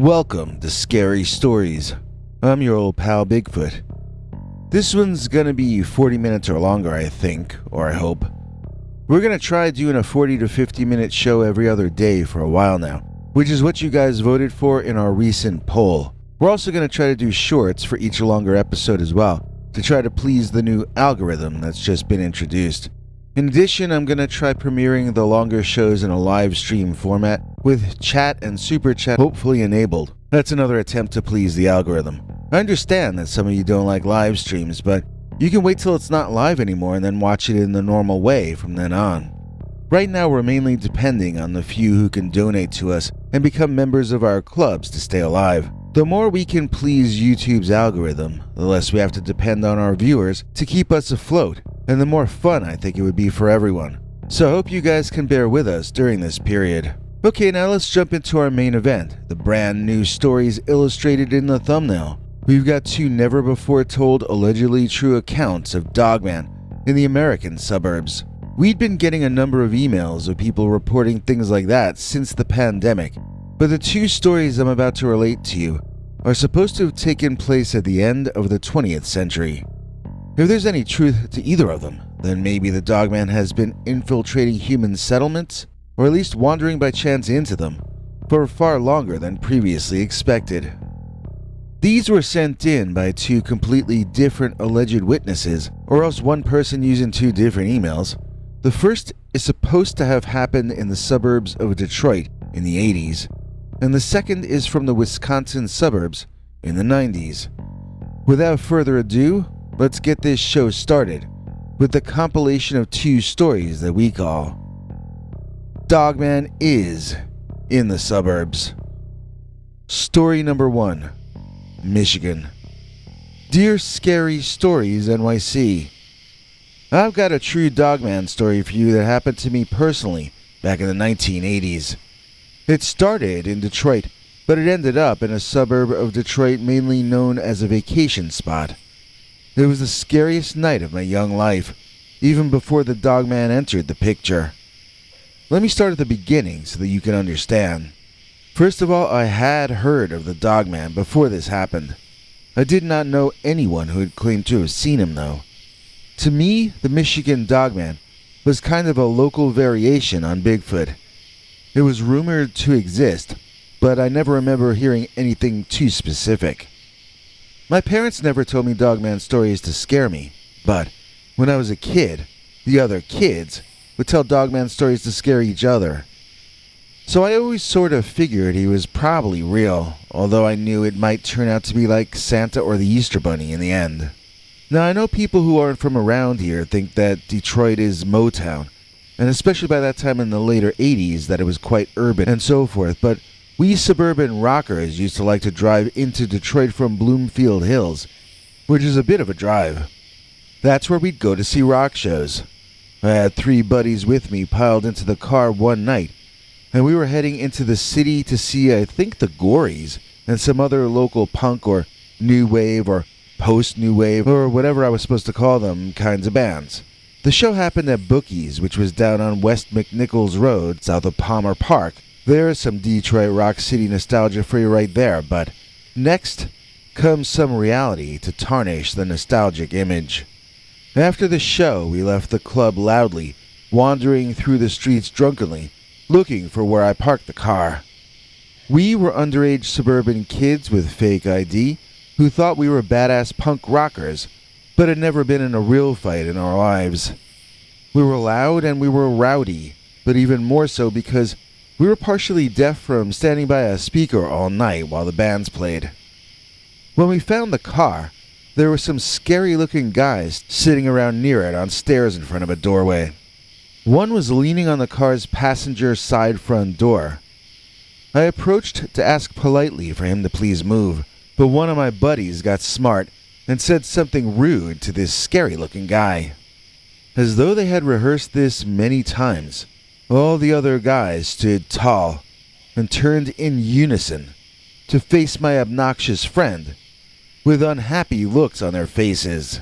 Welcome to Scary Stories. I'm your old pal Bigfoot. This one's gonna be 40 minutes or longer, I think, or I hope. We're gonna try doing a 40 to 50 minute show every other day for a while now, which is what you guys voted for in our recent poll. We're also gonna try to do shorts for each longer episode as well, to try to please the new algorithm that's just been introduced. In addition, I'm gonna try premiering the longer shows in a live stream format with chat and super chat hopefully enabled. That's another attempt to please the algorithm. I understand that some of you don't like live streams, but you can wait till it's not live anymore and then watch it in the normal way from then on. Right now we're mainly depending on the few who can donate to us and become members of our clubs to stay alive. The more we can please YouTube's algorithm, the less we have to depend on our viewers to keep us afloat, and the more fun I think it would be for everyone. So I hope you guys can bear with us during this period. Okay, now let's jump into our main event, the brand new stories illustrated in the thumbnail. We've got two never-before-told allegedly true accounts of Dogman in the American suburbs. We'd been getting a number of emails of people reporting things like that since the pandemic, but the two stories I'm about to relate to you are supposed to have taken place at the end of the 20th century. If there's any truth to either of them, then maybe the Dogman has been infiltrating human settlements, or at least wandering by chance into them, for far longer than previously expected. These were sent in by two completely different alleged witnesses, or else one person using two different emails. The first is supposed to have happened in the suburbs of Detroit in the 80s, and the second is from the Wisconsin suburbs in the 90s. Without further ado, let's get this show started with the compilation of two stories that we call Dogman is in the suburbs. Story number 1, Michigan. Dear Scary Stories NYC, I've got a true Dogman story for you that happened to me personally back in the 1980s. It started in Detroit, but it ended up in a suburb of Detroit mainly known as a vacation spot. It was the scariest night of my young life, even before the Dogman entered the picture. Let me start at the beginning so that you can understand. First of all, I had heard of the Dogman before this happened. I did not know anyone who had claimed to have seen him, though. To me, the Michigan Dogman was kind of a local variation on Bigfoot. It was rumored to exist, but I never remember hearing anything too specific. My parents never told me Dogman stories to scare me, but when I was a kid, the other kids would tell Dogman stories to scare each other. So I always sort of figured he was probably real, although I knew it might turn out to be like Santa or the Easter Bunny in the end. Now I know people who aren't from around here think that Detroit is Motown, and especially by that time in the later 80s that it was quite urban and so forth, but we suburban rockers used to like to drive into Detroit from Bloomfield Hills, which is a bit of a drive. That's where we'd go to see rock shows. I had 3 buddies with me piled into the car one night, and we were heading into the city to see, I think, the Gories and some other local punk or new wave or post-new wave or whatever I was supposed to call them kinds of bands. The show happened at Bookie's, which was down on West McNichols Road, south of Palmer Park. There's some Detroit Rock City nostalgia for you right there, but next comes some reality to tarnish the nostalgic image. After the show, we left the club loudly, wandering through the streets drunkenly, looking for where I parked the car. We were underage suburban kids with fake ID who thought we were badass punk rockers, but had never been in a real fight in our lives. We were loud and we were rowdy, but even more so because we were partially deaf from standing by a speaker all night while the bands played. When we found the car, there were some scary-looking guys sitting around near it on stairs in front of a doorway. One was leaning on the car's passenger side front door. I approached to ask politely for him to please move, but one of my buddies got smart and said something rude to this scary-looking guy. As though they had rehearsed this many times, all the other guys stood tall and turned in unison to face my obnoxious friend with unhappy looks on their faces.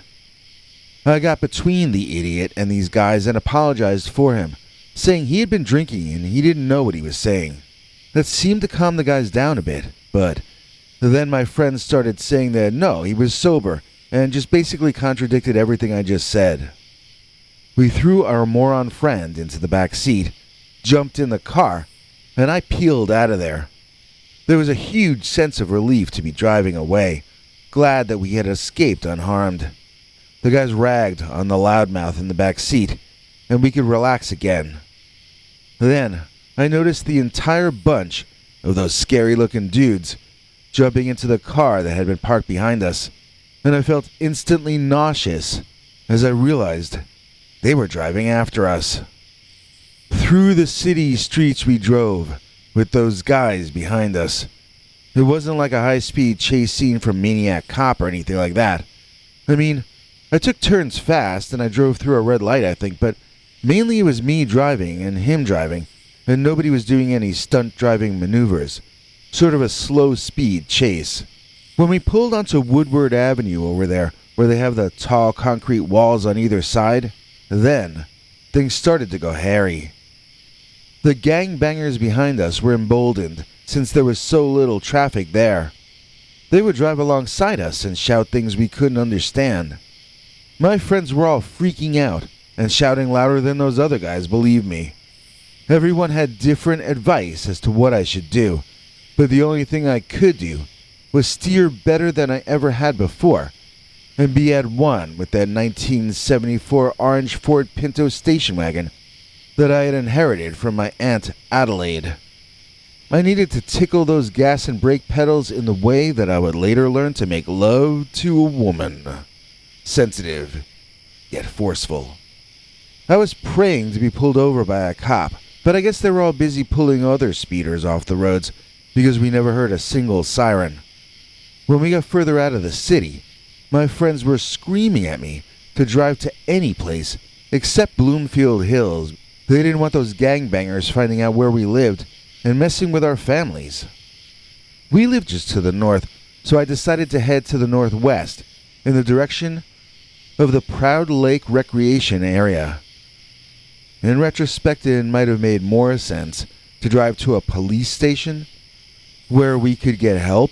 I got between the idiot and these guys and apologized for him, saying he had been drinking and he didn't know what he was saying. That seemed to calm the guys down a bit, But then my friend started saying that no, he was sober, and just basically contradicted everything I just said. We threw our moron friend into the back seat, jumped in the car, and I peeled out of there. There was a huge sense of relief to be driving away, glad that we had escaped unharmed. The guys ragged on the loudmouth in the back seat, and we could relax again. Then I noticed the entire bunch of those scary-looking dudes jumping into the car that had been parked behind us, and I felt instantly nauseous as I realized they were driving after us. Through the city streets we drove, with those guys behind us. It wasn't like a high-speed chase scene from Maniac Cop or anything like that. I mean, I took turns fast and I drove through a red light, I think, but mainly it was me driving and him driving, and nobody was doing any stunt driving maneuvers. Sort of a slow-speed chase. When we pulled onto Woodward Avenue over there, where they have the tall concrete walls on either side, then things started to go hairy. The gangbangers behind us were emboldened since there was so little traffic there. They would drive alongside us and shout things we couldn't understand. My friends were all freaking out and shouting louder than those other guys, believe me. Everyone had different advice as to what I should do, but the only thing I could do was steer better than I ever had before and be at one with that 1974 orange Ford Pinto station wagon that I had inherited from my Aunt Adelaide. I needed to tickle those gas and brake pedals in the way that I would later learn to make love to a woman. Sensitive, yet forceful. I was praying to be pulled over by a cop, but I guess they were all busy pulling other speeders off the roads because we never heard a single siren. When we got further out of the city, my friends were screaming at me to drive to any place except Bloomfield Hills. They didn't want those gangbangers finding out where we lived and messing with our families. We lived just to the north, so I decided to head to the northwest in the direction of the Proud Lake Recreation Area. In retrospect, it might have made more sense to drive to a police station where we could get help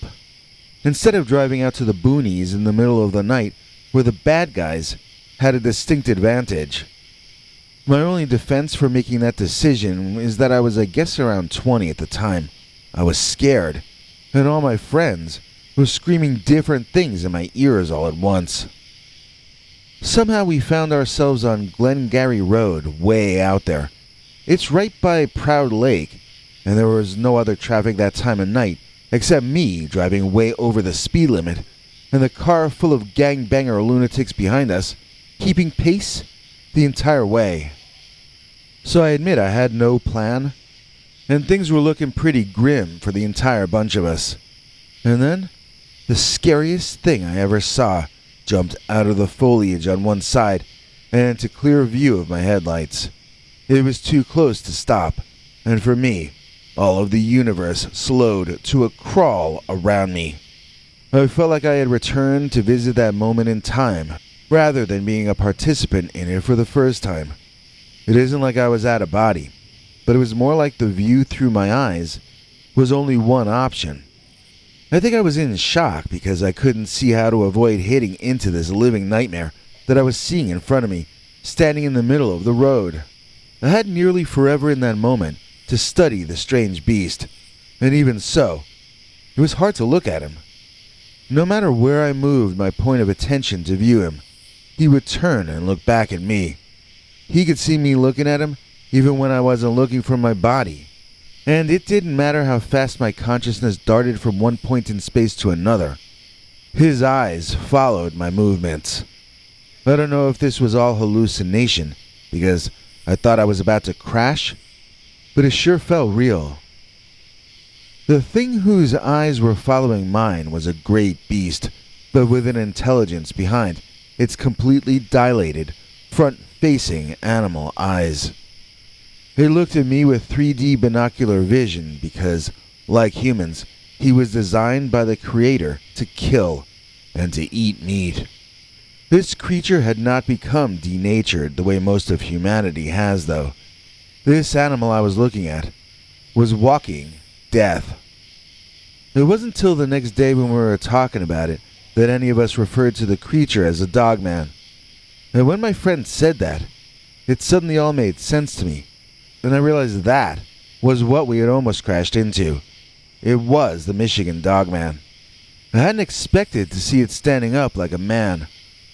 instead of driving out to the boonies in the middle of the night where the bad guys had a distinct advantage. My only defense for making that decision is that I was, I guess, around 20 at the time. I was scared, and all my friends were screaming different things in my ears all at once. Somehow we found ourselves on Glengarry Road, way out there. It's right by Proud Lake, and there was no other traffic that time of night except me driving way over the speed limit, and the car full of gangbanger lunatics behind us, keeping pace the entire way. So I admit I had no plan, and things were looking pretty grim for the entire bunch of us. And then, the scariest thing I ever saw jumped out of the foliage on one side and into clear view of my headlights. It was too close to stop, and for me, all of the universe slowed to a crawl around me. I felt like I had returned to visit that moment in time, rather than being a participant in it for the first time. It isn't like I was out of body, but it was more like the view through my eyes was only one option. I think I was in shock because I couldn't see how to avoid hitting into this living nightmare that I was seeing in front of me, standing in the middle of the road. I had nearly forever in that moment to study the strange beast, and even so, it was hard to look at him. No matter where I moved my point of attention to view him, he would turn and look back at me. He could see me looking at him even when I wasn't looking from my body. And it didn't matter how fast my consciousness darted from one point in space to another. His eyes followed my movements. I don't know if this was all hallucination, because I thought I was about to crash, but it sure felt real. The thing whose eyes were following mine was a great beast, but with an intelligence behind its completely dilated, front-facing animal eyes. It looked at me with 3D binocular vision because, like humans, he was designed by the Creator to kill and to eat meat. This creature had not become denatured the way most of humanity has, though. This animal I was looking at was walking death. It wasn't till the next day when we were talking about it that any of us referred to the creature as a Dogman. And when my friend said that, it suddenly all made sense to me. And I realized that was what we had almost crashed into. It was the Michigan Dogman. I hadn't expected to see it standing up like a man,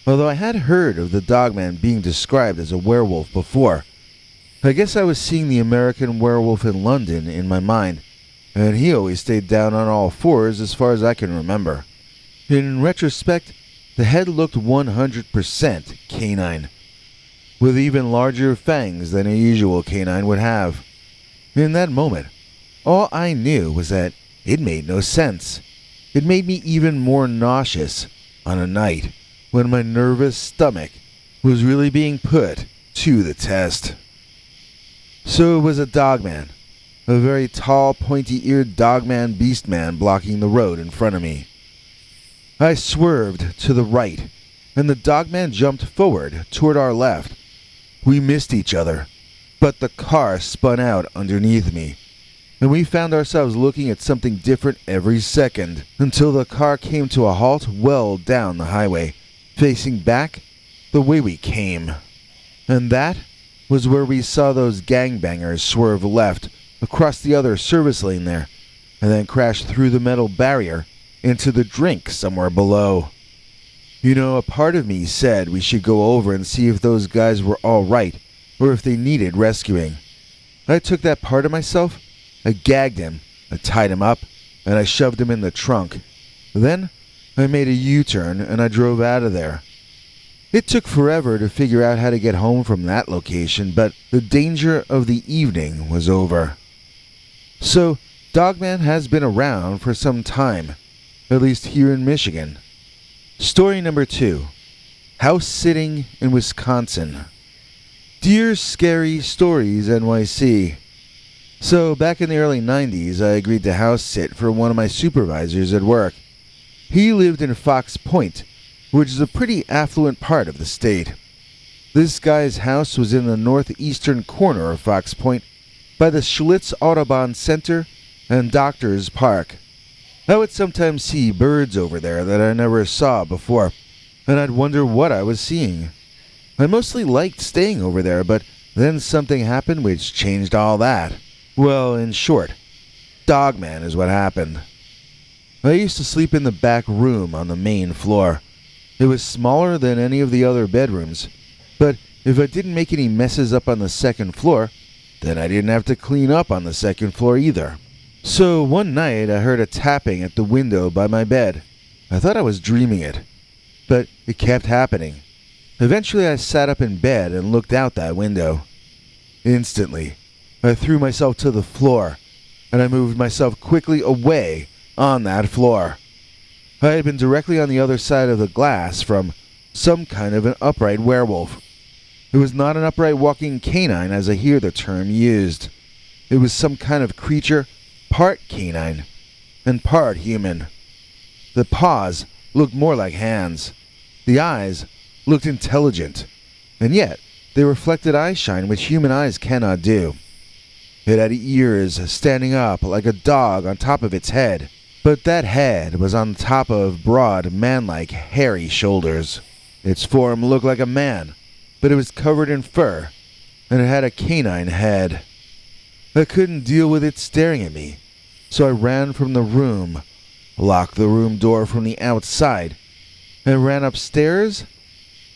although I had heard of the Dogman being described as a werewolf before. I guess I was seeing the American Werewolf in London in my mind, and he always stayed down on all fours as far as I can remember. In retrospect, the head looked 100% canine, with even larger fangs than a usual canine would have. In that moment, all I knew was that it made no sense. It made me even more nauseous on a night when my nervous stomach was really being put to the test. So it was a Dogman, a very tall, pointy-eared Dogman beastman blocking the road in front of me. I swerved to the right, and the Dogman jumped forward toward our left. We missed each other, but the car spun out underneath me, and we found ourselves looking at something different every second until the car came to a halt well down the highway, facing back the way we came. And that was where we saw those gangbangers swerve left across the other service lane there, and then crash through the metal barrier into the drink somewhere below. You know, a part of me said we should go over and see if those guys were all right, or if they needed rescuing. I took that part of myself, I gagged him, I tied him up, and I shoved him in the trunk. Then I made a U-turn and I drove out of there. It took forever to figure out how to get home from that location, but the danger of the evening was over. So, Dogman has been around for some time, at least here in Michigan. Story number 2. House sitting in Wisconsin. Dear Scary Stories NYC. So, back in the early 90s, I agreed to house sit for one of my supervisors at work. He lived in Fox Point, which is a pretty affluent part of the state. This guy's house was in the northeastern corner of Fox Point by the Schlitz Autobahn Center and Doctors Park. I would sometimes see birds over there that I never saw before, and I'd wonder what I was seeing. I mostly liked staying over there, but then something happened which changed all that. Well, in short, Dogman is what happened. I used to sleep in the back room on the main floor. It was smaller than any of the other bedrooms, but if I didn't make any messes up on the second floor, then I didn't have to clean up on the second floor either. So one night I heard a tapping at the window by my bed. I thought I was dreaming it, but it kept happening. Eventually I sat up in bed and looked out that window. Instantly, I threw myself to the floor, and I moved myself quickly away on that floor. I had been directly on the other side of the glass from some kind of an upright werewolf. It was not an upright walking canine as I hear the term used. It was some kind of creature, part canine and part human. The paws looked more like hands. The eyes looked intelligent, and yet they reflected eye shine which human eyes cannot do. It had ears standing up like a dog on top of its head, but that head was on top of broad, man-like, hairy shoulders. Its form looked like a man, but it was covered in fur, and it had a canine head. I couldn't deal with it staring at me, so I ran from the room, locked the room door from the outside, and ran upstairs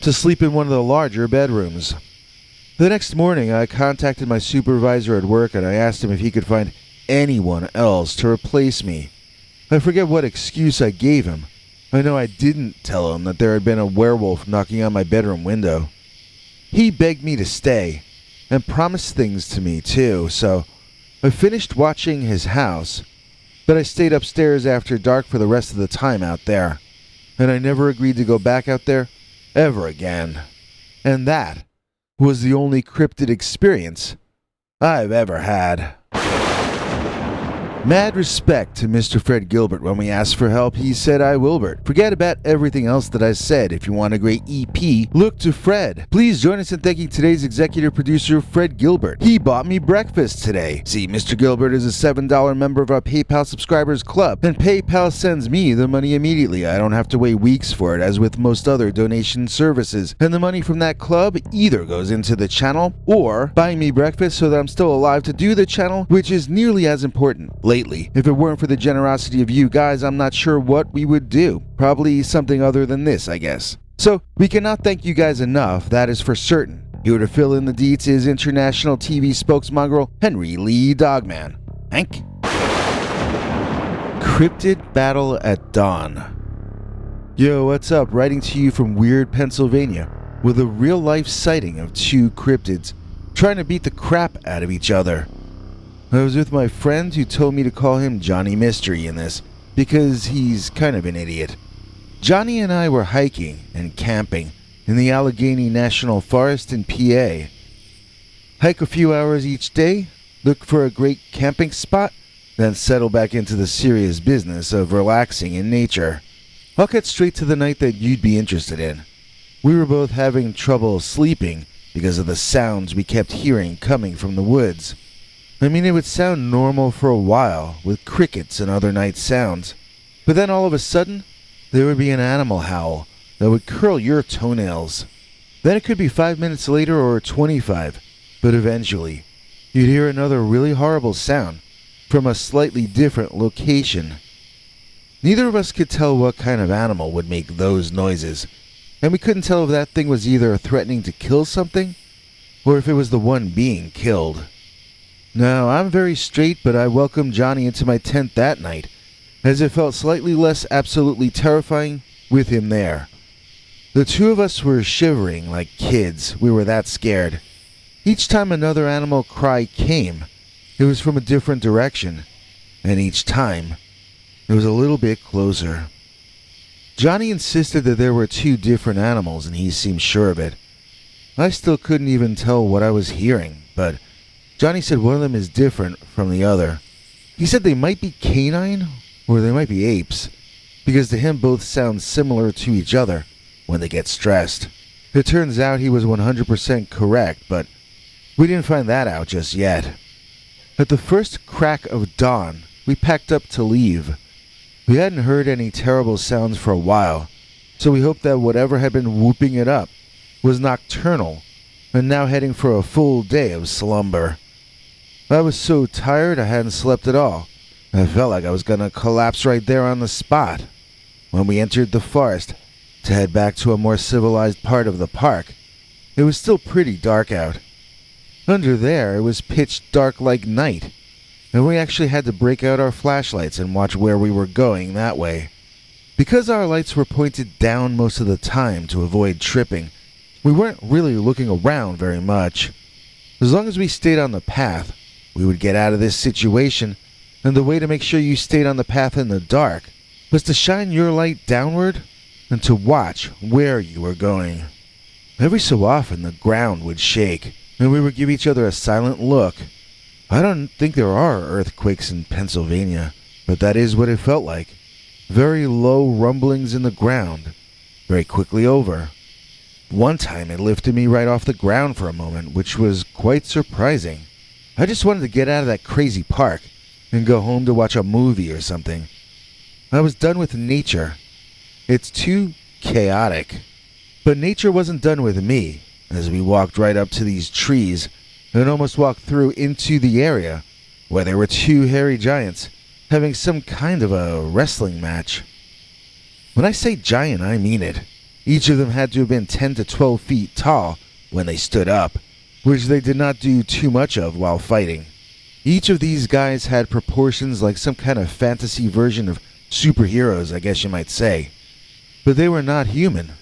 to sleep in one of the larger bedrooms. The next morning, I contacted my supervisor at work and I asked him if he could find anyone else to replace me. I forget what excuse I gave him. I know I didn't tell him that there had been a werewolf knocking on my bedroom window. He begged me to stay, and promised things to me too, so I finished watching his house, but I stayed upstairs after dark for the rest of the time out there, and I never agreed to go back out there ever again. And that was the only cryptid experience I've ever had. Mad respect to Mr. Fred Gilbert. When we asked for help, he said, "I Wilbert. Forget about everything else that I said. If you want a great EP, look to Fred." Please join us in thanking today's executive producer, Fred Gilbert. He bought me breakfast today. See, Mr. Gilbert is a $7 member of our PayPal subscribers club, and PayPal sends me the money immediately. I don't have to wait weeks for it, as with most other donation services. And the money from that club either goes into the channel or buying me breakfast so that I'm still alive to do the channel, which is nearly as important. Lately, if it weren't for the generosity of you guys, I'm not sure what we would do. Probably something other than this, I guess. So, we cannot thank you guys enough, that is for certain. Here to fill in the deets is international TV spokesmongrel Henry Lee Dogman. Hank? Cryptid Battle at Dawn. Yo, what's up? Writing to you from Weird, Pennsylvania, with a real-life sighting of two cryptids trying to beat the crap out of each other. I was with my friend who told me to call him Johnny Mystery in this, because he's kind of an idiot. Johnny and I were hiking and camping in the Allegheny National Forest in PA. Hike a few hours each day, look for a great camping spot, then settle back into the serious business of relaxing in nature. I'll get straight to the night that you'd be interested in. We were both having trouble sleeping because of the sounds we kept hearing coming from the woods. I mean, it would sound normal for a while, with crickets and other night sounds. But then all of a sudden, there would be an animal howl that would curl your toenails. Then it could be 5 minutes later or 25, but eventually, you'd hear another really horrible sound from a slightly different location. Neither of us could tell what kind of animal would make those noises, and we couldn't tell if that thing was either threatening to kill something, or if it was the one being killed. Now, I'm very straight, but I welcomed Johnny into my tent that night, as it felt slightly less absolutely terrifying with him there. The two of us were shivering like kids. We were that scared. Each time another animal cry came, it was from a different direction, and each time, it was a little bit closer. Johnny insisted that there were two different animals, and he seemed sure of it. I still couldn't even tell what I was hearing, but Johnny said one of them is different from the other. He said they might be canine, or they might be apes, because to him both sound similar to each other when they get stressed. It turns out he was 100% correct, but we didn't find that out just yet. At the first crack of dawn, we packed up to leave. We hadn't heard any terrible sounds for a while, so we hoped that whatever had been whooping it up was nocturnal, and now heading for a full day of slumber. I was so tired I hadn't slept at all. I felt like I was gonna collapse right there on the spot. When we entered the forest to head back to a more civilized part of the park, it was still pretty dark out. Under there, it was pitch dark like night, and we actually had to break out our flashlights and watch where we were going that way. Because our lights were pointed down most of the time to avoid tripping, we weren't really looking around very much. As long as we stayed on the path, we would get out of this situation, and the way to make sure you stayed on the path in the dark was to shine your light downward and to watch where you were going. Every so often the ground would shake, and we would give each other a silent look. I don't think there are earthquakes in Pennsylvania, but that is what it felt like. Very low rumblings in the ground, very quickly over. One time it lifted me right off the ground for a moment, which was quite surprising. I just wanted to get out of that crazy park and go home to watch a movie or something. I was done with nature. It's too chaotic. But nature wasn't done with me, as we walked right up to these trees and almost walked through into the area where there were two hairy giants having some kind of a wrestling match. When I say giant, I mean it. Each of them had to have been 10 to 12 feet tall when they stood up, which they did not do too much of while fighting. Each of these guys had proportions like some kind of fantasy version of superheroes, I guess you might say. But they were not human.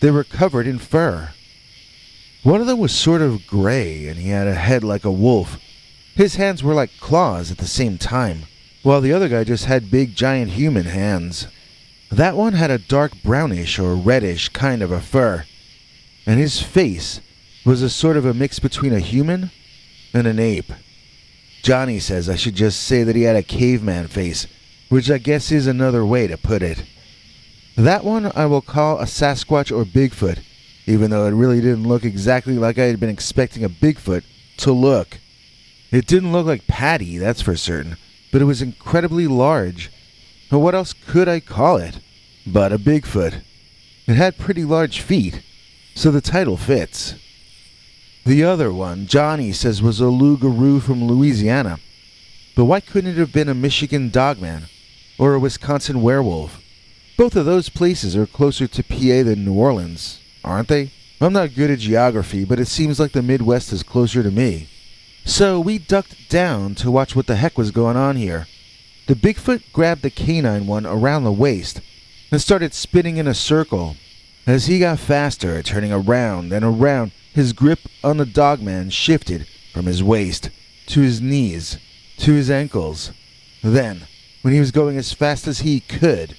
They were covered in fur. One of them was sort of gray, and he had a head like a wolf. His hands were like claws at the same time, while the other guy just had big giant human hands. That one had a dark brownish or reddish kind of a fur, and his face was a sort of a mix between a human and an ape. Johnny says I should just say that he had a caveman face, which I guess is another way to put it. That one I will call a Sasquatch or Bigfoot, even though it really didn't look exactly like I had been expecting a Bigfoot to look. It didn't look like Patty, that's for certain, but it was incredibly large. What else could I call it but a Bigfoot? It had pretty large feet, so the title fits. The other one, Johnny says, was a loup-garou from Louisiana. But why couldn't it have been a Michigan Dogman or a Wisconsin werewolf? Both of those places are closer to PA than New Orleans, aren't they? I'm not good at geography, but it seems like the Midwest is closer to me. So we ducked down to watch what the heck was going on here. The Bigfoot grabbed the canine one around the waist and started spinning in a circle. As he got faster, turning around and around, his grip on the Dogman shifted from his waist to his knees to his ankles. Then, when he was going as fast as he could,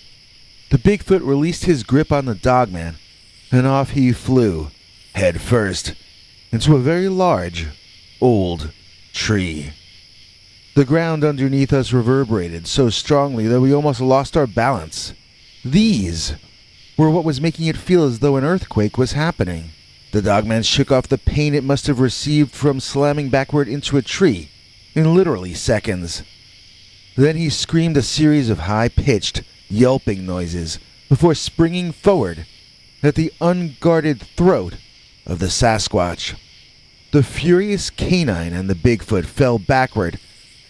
the Bigfoot released his grip on the Dogman, and off he flew, head first, into a very large, old tree. The ground underneath us reverberated so strongly that we almost lost our balance. These were what was making it feel as though an earthquake was happening. The Dogman shook off the pain it must have received from slamming backward into a tree in literally seconds. Then he screamed a series of high-pitched, yelping noises before springing forward at the unguarded throat of the Sasquatch. The furious canine and the Bigfoot fell backward,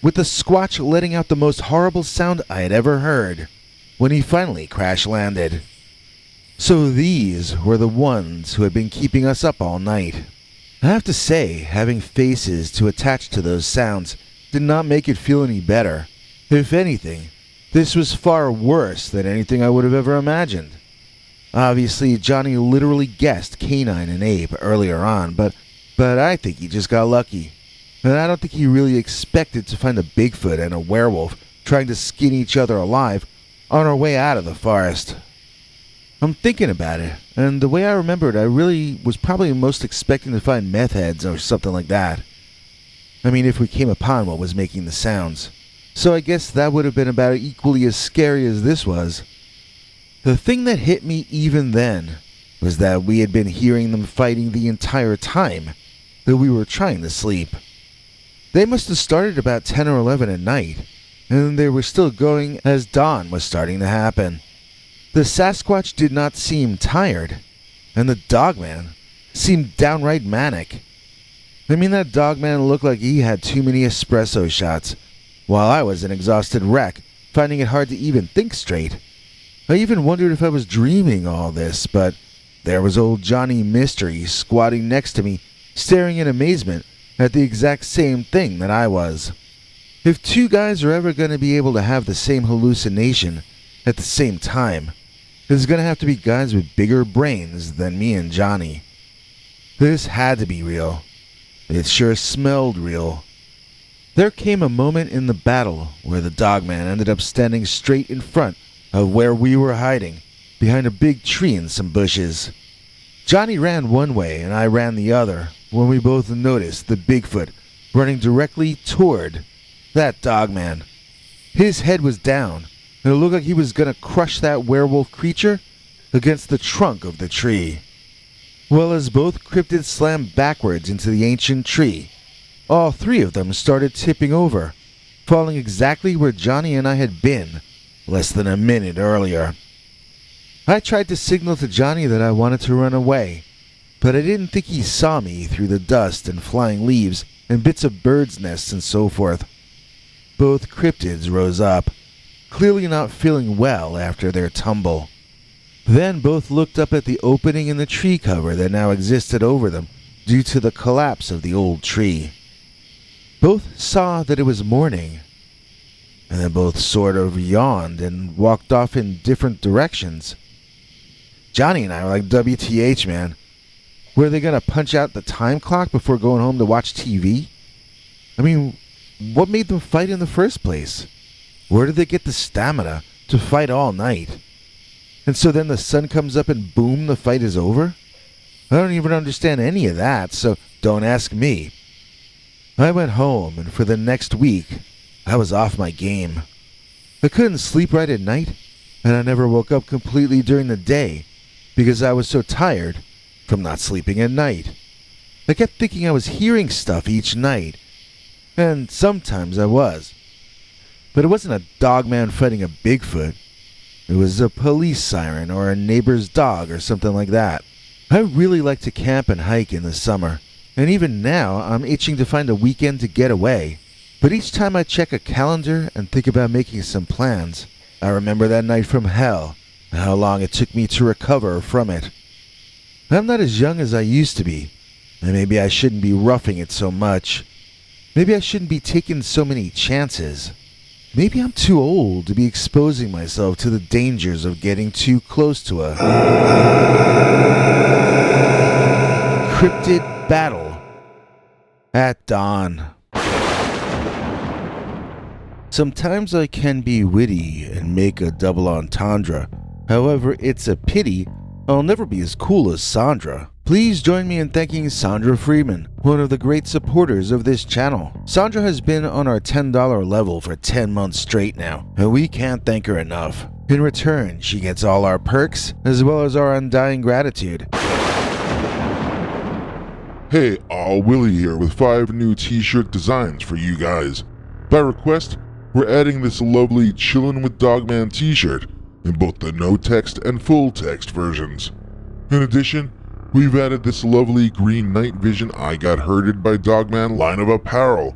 with the Squatch letting out the most horrible sound I had ever heard when he finally crash-landed. So these were the ones who had been keeping us up all night. I have to say, having faces to attach to those sounds did not make it feel any better. If anything, this was far worse than anything I would have ever imagined. Obviously, Johnny literally guessed canine and ape earlier on, but I think he just got lucky. And I don't think he really expected to find a Bigfoot and a werewolf trying to skin each other alive on our way out of the forest. I'm thinking about it, and the way I remember it, I really was probably most expecting to find meth heads or something like that. I mean, if we came upon what was making the sounds. So I guess that would have been about equally as scary as this was. The thing that hit me even then was that we had been hearing them fighting the entire time that we were trying to sleep. They must have started about 10 or 11 at night, and they were still going as dawn was starting to happen. The Sasquatch did not seem tired, and the Dogman seemed downright manic. I mean, that Dogman looked like he had too many espresso shots, while I was an exhausted wreck, finding it hard to even think straight. I even wondered if I was dreaming all this, but there was old Johnny Mystery squatting next to me, staring in amazement at the exact same thing that I was. If two guys are ever going to be able to have the same hallucination at the same time, there's going to have to be guys with bigger brains than me and Johnny. This had to be real. It sure smelled real. There came a moment in the battle where the Dogman ended up standing straight in front of where we were hiding, behind a big tree and some bushes. Johnny ran one way and I ran the other when we both noticed the Bigfoot running directly toward that Dogman. His head was down, and it looked like he was going to crush that werewolf creature against the trunk of the tree. Well, as both cryptids slammed backwards into the ancient tree, all three of them started tipping over, falling exactly where Johnny and I had been less than a minute earlier. I tried to signal to Johnny that I wanted to run away, but I didn't think he saw me through the dust and flying leaves and bits of birds' nests and so forth. Both cryptids rose up, clearly not feeling well after their tumble. Then both looked up at the opening in the tree cover that now existed over them due to the collapse of the old tree. Both saw that it was morning, and then both sort of yawned and walked off in different directions. Johnny and I were like, WTH, man. Were they going to punch out the time clock before going home to watch TV? I mean, what made them fight in the first place? Where did they get the stamina to fight all night? And so then the sun comes up and boom, the fight is over? I don't even understand any of that, so don't ask me. I went home, and for the next week, I was off my game. I couldn't sleep right at night, and I never woke up completely during the day because I was so tired from not sleeping at night. I kept thinking I was hearing stuff each night, and sometimes I was. But it wasn't a dogman fighting a Bigfoot. It was a police siren or a neighbor's dog or something like that. I really like to camp and hike in the summer, and even now I'm itching to find a weekend to get away. But each time I check a calendar and think about making some plans, I remember that night from hell and how long it took me to recover from it. I'm not as young as I used to be, and maybe I shouldn't be roughing it so much. Maybe I shouldn't be taking so many chances. Maybe I'm too old to be exposing myself to the dangers of getting too close to a cryptid battle at dawn. Sometimes I can be witty and make a double entendre. However, it's a pity I'll never be as cool as Sandra. Please join me in thanking Sandra Freeman, one of the great supporters of this channel. Sandra has been on our $10 level for 10 months straight now, and we can't thank her enough. In return, she gets all our perks, as well as our undying gratitude. Hey, Willie here with 5 new t-shirt designs for you guys. By request, we're adding this lovely Chillin' with Dogman t-shirt in both the no text and full text versions. In addition, we've added this lovely green night vision I got herded by Dogman line of apparel.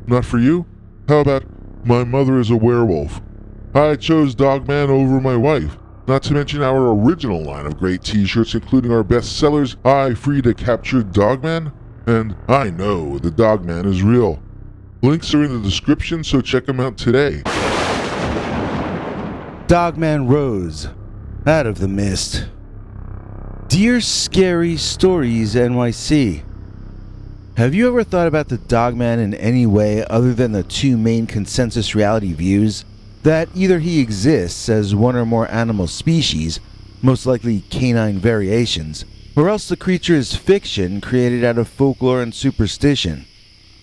Not for you? How about my mother is a werewolf? I chose Dogman over my wife. Not to mention our original line of great t-shirts, including our best sellers, I Free to Capture Dogman, and I Know the Dogman is Real. Links are in the description, so check them out today. Dogman rose out of the mist. Dear Scary Stories NYC, have you ever thought about the Dogman in any way other than the 2 main consensus reality views? That either he exists as one or more animal species, most likely canine variations, or else the creature is fiction created out of folklore and superstition.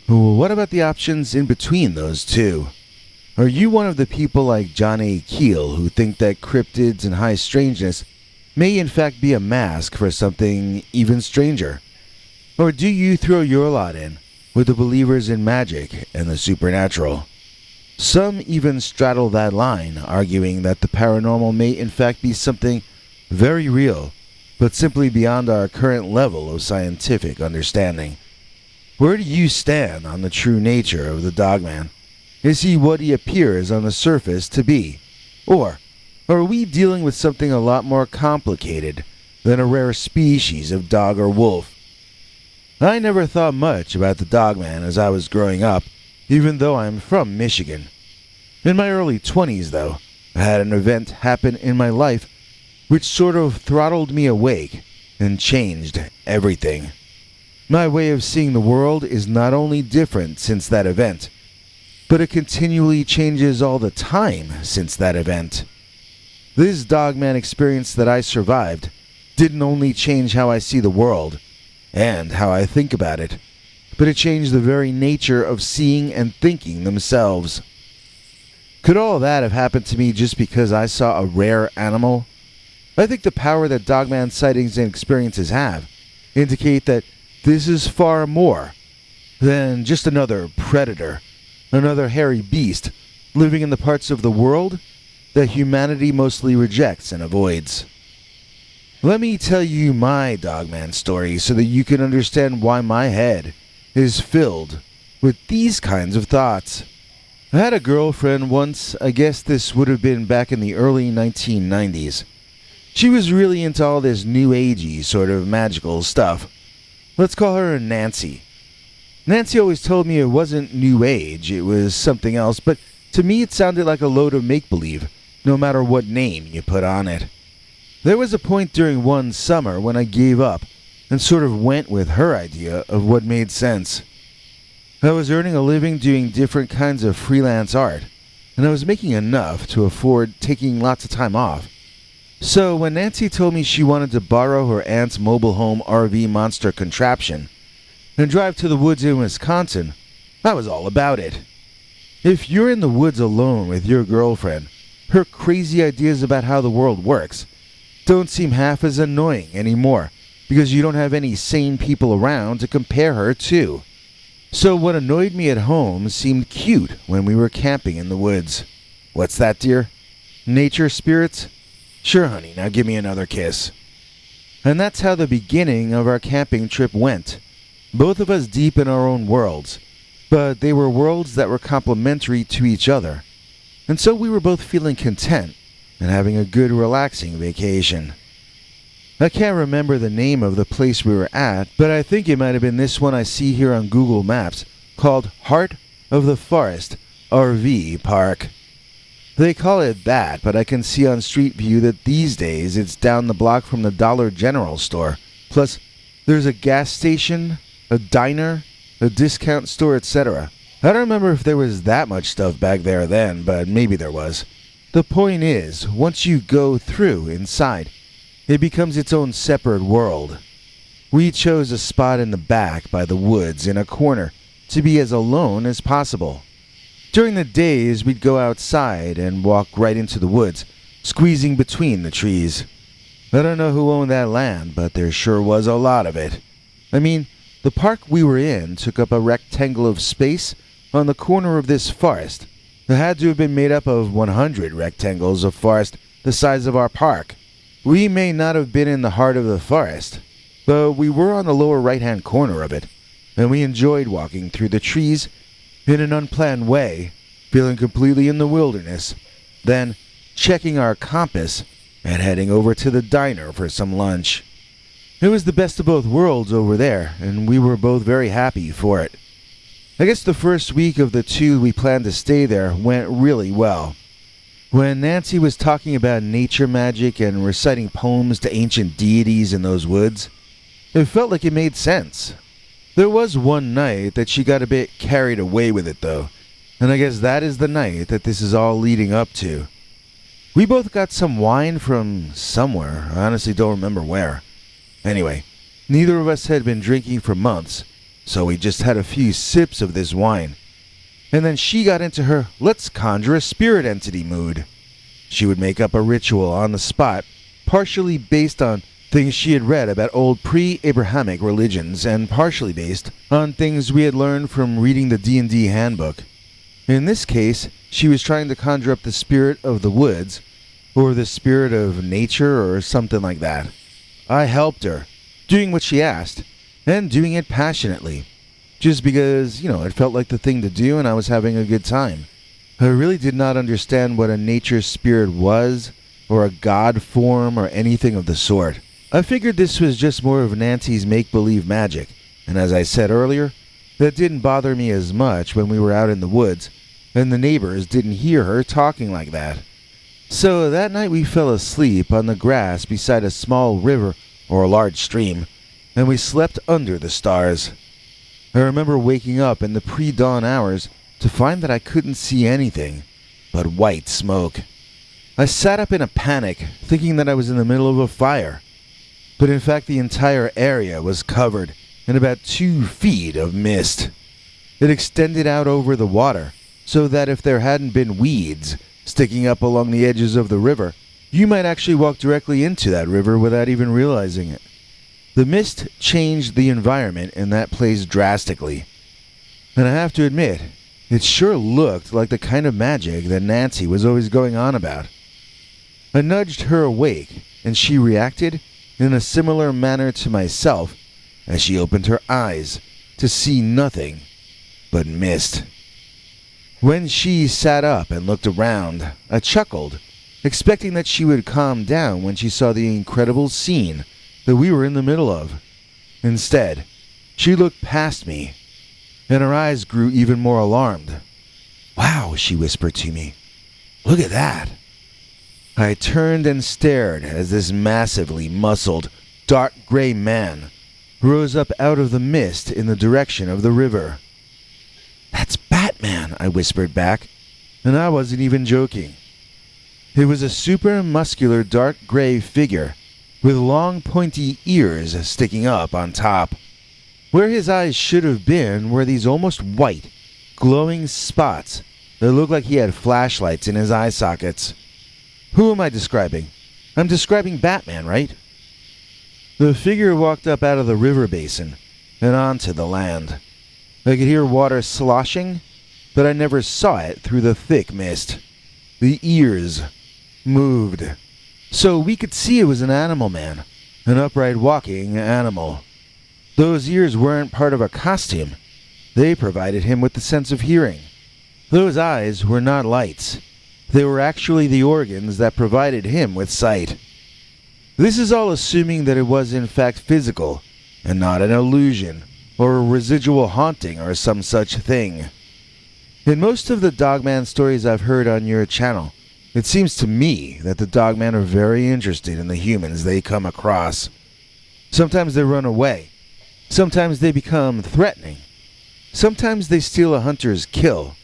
What about the options in between those two? Are you one of the people like John A. Keel who think that cryptids and high strangeness may in fact be a mask for something even stranger? Or do you throw your lot in with the believers in magic and the supernatural? Some even straddle that line, arguing that the paranormal may in fact be something very real, but simply beyond our current level of scientific understanding. Where do you stand on the true nature of the Dogman? Is he what he appears on the surface to be? Or are we dealing with something a lot more complicated than a rare species of dog or wolf? I never thought much about the Dogman as I was growing up, even though I'm from Michigan. In my early 20s, though, I had an event happen in my life which sort of throttled me awake and changed everything. My way of seeing the world is not only different since that event, but it continually changes all the time since that event. This Dogman experience that I survived didn't only change how I see the world and how I think about it, but it changed the very nature of seeing and thinking themselves. Could all that have happened to me just because I saw a rare animal? I think the power that Dogman sightings and experiences have indicate that this is far more than just another predator, another hairy beast living in the parts of the world that humanity mostly rejects and avoids. Let me tell you my Dogman story so that you can understand why my head is filled with these kinds of thoughts. I had a girlfriend once. I guess this would have been back in the early 1990s. She was really into all this new agey sort of magical stuff. Let's call her Nancy. Nancy always told me it wasn't new age, it was something else, but to me it sounded like a load of make-believe, no matter what name you put on it. There was a point during one summer when I gave up and sort of went with her idea of what made sense. I was earning a living doing different kinds of freelance art, and I was making enough to afford taking lots of time off. So when Nancy told me she wanted to borrow her aunt's mobile home RV monster contraption and drive to the woods in Wisconsin, I was all about it. If you're in the woods alone with your girlfriend, her crazy ideas about how the world works don't seem half as annoying anymore because you don't have any sane people around to compare her to. So what annoyed me at home seemed cute when we were camping in the woods. What's that, dear? Nature spirits? Sure, honey, now give me another kiss. And that's how the beginning of our camping trip went. Both of us deep in our own worlds, but they were worlds that were complementary to each other. And so we were both feeling content and having a good relaxing vacation. I can't remember the name of the place we were at, but I think it might have been this one I see here on Google Maps, called Heart of the Forest RV Park. They call it that, but I can see on Street View that these days it's down the block from the Dollar General store. Plus, there's a gas station, a diner, a discount store, etc. I don't remember if there was that much stuff back there then, but maybe there was. The point is, once you go through inside, it becomes its own separate world. We chose a spot in the back by the woods in a corner to be as alone as possible. During the days, we'd go outside and walk right into the woods, squeezing between the trees. I don't know who owned that land, but there sure was a lot of it. I mean, the park we were in took up a rectangle of space on the corner of this forest. It had to have been made up of 100 rectangles of forest the size of our park. We may not have been in the heart of the forest, but we were on the lower right-hand corner of it, and we enjoyed walking through the trees in an unplanned way, feeling completely in the wilderness, then checking our compass and heading over to the diner for some lunch. It was the best of both worlds over there, and we were both very happy for it. I guess the first week of the 2 we planned to stay there went really well. When Nancy was talking about nature magic and reciting poems to ancient deities in those woods, it felt like it made sense. There was one night that she got a bit carried away with it though, and I guess that is the night that this is all leading up to. We both got some wine from somewhere, I honestly don't remember where. Anyway, neither of us had been drinking for months, so we just had a few sips of this wine. And then she got into her let's conjure a spirit entity mood. She would make up a ritual on the spot, partially based on things she had read about old pre-Abrahamic religions and partially based on things we had learned from reading the D&D handbook. In this case, she was trying to conjure up the spirit of the woods, or the spirit of nature, or something like that. I helped her, doing what she asked, and doing it passionately. Just because, it felt like the thing to do and I was having a good time. I really did not understand what a nature spirit was, or a god form, or anything of the sort. I figured this was just more of Nancy's make-believe magic, and as I said earlier, that didn't bother me as much when we were out in the woods, and the neighbors didn't hear her talking like that. So that night we fell asleep on the grass beside a small river, or a large stream, and we slept under the stars. I remember waking up in the pre-dawn hours to find that I couldn't see anything but white smoke. I sat up in a panic, thinking that I was in the middle of a fire. But in fact, the entire area was covered in about 2 feet of mist. It extended out over the water, so that if there hadn't been weeds sticking up along the edges of the river, you might actually walk directly into that river without even realizing it. The mist changed the environment in that place drastically. And I have to admit, it sure looked like the kind of magic that Nancy was always going on about. I nudged her awake, and she reacted in a similar manner to myself as she opened her eyes to see nothing but mist. When she sat up and looked around, I chuckled, expecting that she would calm down when she saw the incredible scene that we were in the middle of. Instead, she looked past me, and her eyes grew even more alarmed. "Wow," she whispered to me. "Look at that." I turned and stared as this massively muscled, dark gray man rose up out of the mist in the direction of the river. "That's Batman," I whispered back, and I wasn't even joking. It was a super muscular dark gray figure with long pointy ears sticking up on top. Where his eyes should have been were these almost white, glowing spots that looked like he had flashlights in his eye sockets. Who am I describing? I'm describing Batman, right? The figure walked up out of the river basin and onto the land. I could hear water sloshing, but I never saw it through the thick mist. The ears moved, so we could see it was an animal man, an upright walking animal. Those ears weren't part of a costume. They provided him with the sense of hearing. Those eyes were not lights. They were actually the organs that provided him with sight. This is all assuming that it was in fact physical, and not an illusion, or a residual haunting or some such thing. In most of the Dogman stories I've heard on your channel, it seems to me that the Dogman are very interested in the humans they come across. Sometimes they run away. Sometimes they become threatening. Sometimes they steal a hunter's kill.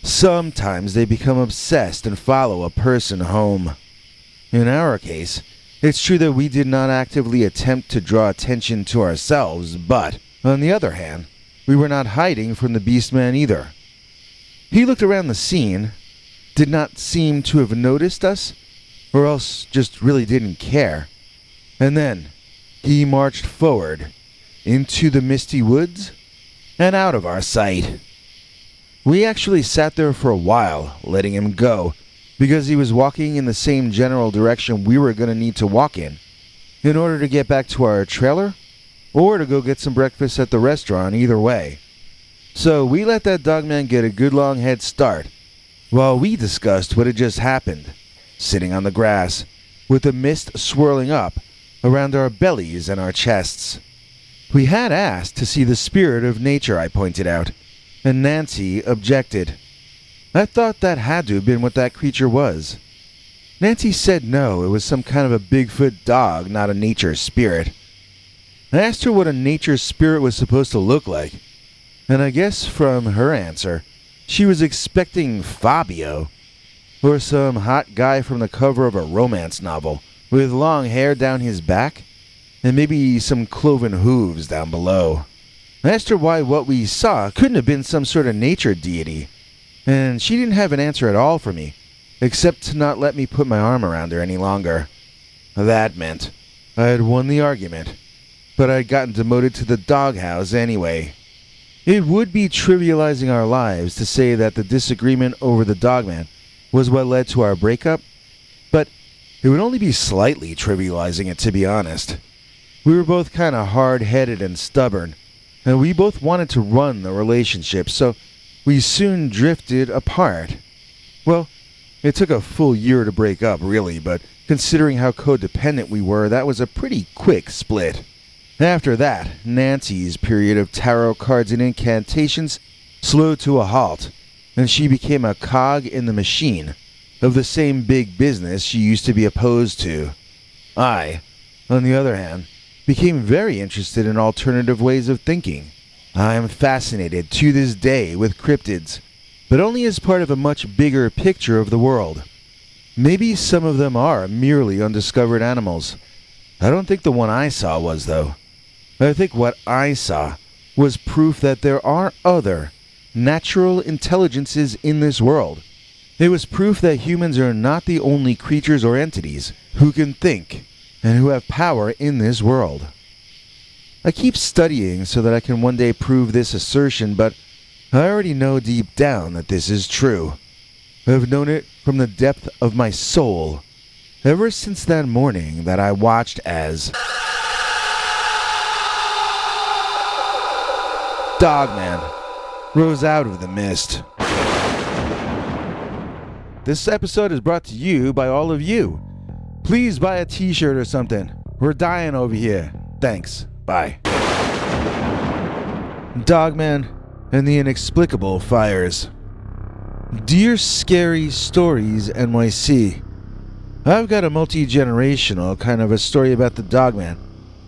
Sometimes they become obsessed and follow a person home. In our case, it's true that we did not actively attempt to draw attention to ourselves, but, on the other hand, we were not hiding from the Beastman either. He looked around the scene, did not seem to have noticed us, or else just really didn't care. And then, he marched forward, into the misty woods, and out of our sight. We actually sat there for a while, letting him go, because he was walking in the same general direction we were going to need to walk in order to get back to our trailer, or to go get some breakfast at the restaurant, either way. So we let that Dogman get a good long head start, while we discussed what had just happened, sitting on the grass, with the mist swirling up around our bellies and our chests. We had asked to see the spirit of nature, I pointed out, and Nancy objected. I thought that had to have been what that creature was. Nancy said no, it was some kind of a Bigfoot dog, not a nature spirit. I asked her what a nature spirit was supposed to look like, and I guess from her answer, she was expecting Fabio, or some hot guy from the cover of a romance novel, with long hair down his back, and maybe some cloven hooves down below. I asked her why what we saw couldn't have been some sort of nature deity, and she didn't have an answer at all for me, except to not let me put my arm around her any longer. That meant I had won the argument, but I had gotten demoted to the doghouse anyway. It would be trivializing our lives to say that the disagreement over the Dogman was what led to our breakup, but it would only be slightly trivializing it, to be honest. We were both kind of hard-headed and stubborn, and we both wanted to run the relationship, so we soon drifted apart. Well, it took a full year to break up, really, but considering how codependent we were, that was a pretty quick split. After that, Nancy's period of tarot cards and incantations slowed to a halt, and she became a cog in the machine of the same big business she used to be opposed to. I, on the other hand, became very interested in alternative ways of thinking. I am fascinated to this day with cryptids, but only as part of a much bigger picture of the world. Maybe some of them are merely undiscovered animals. I don't think the one I saw was, though. I think what I saw was proof that there are other natural intelligences in this world. It was proof that humans are not the only creatures or entities who can think and who have power in this world. I keep studying so that I can one day prove this assertion, but I already know deep down that this is true. I've known it from the depth of my soul, ever since that morning that I watched as Dogman rose out of the mist. This episode is brought to you by all of you. Please buy a t-shirt or something. We're dying over here. Thanks. Bye. Dogman and the Inexplicable Fires. Dear Scary Stories NYC, I've got a multi-generational kind of a story about the Dogman.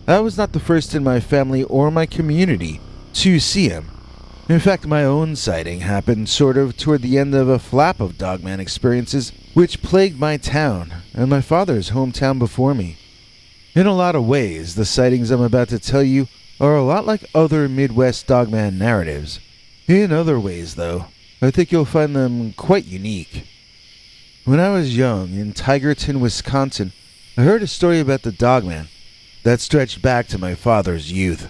I was not the first in my family or my community to see him. In fact, my own sighting happened sort of toward the end of a flap of Dogman experiences which plagued my town and my father's hometown before me. In a lot of ways, the sightings I'm about to tell you are a lot like other Midwest Dogman narratives. In other ways, though, I think you'll find them quite unique. When I was young, in Tigerton, Wisconsin, I heard a story about the Dogman that stretched back to my father's youth.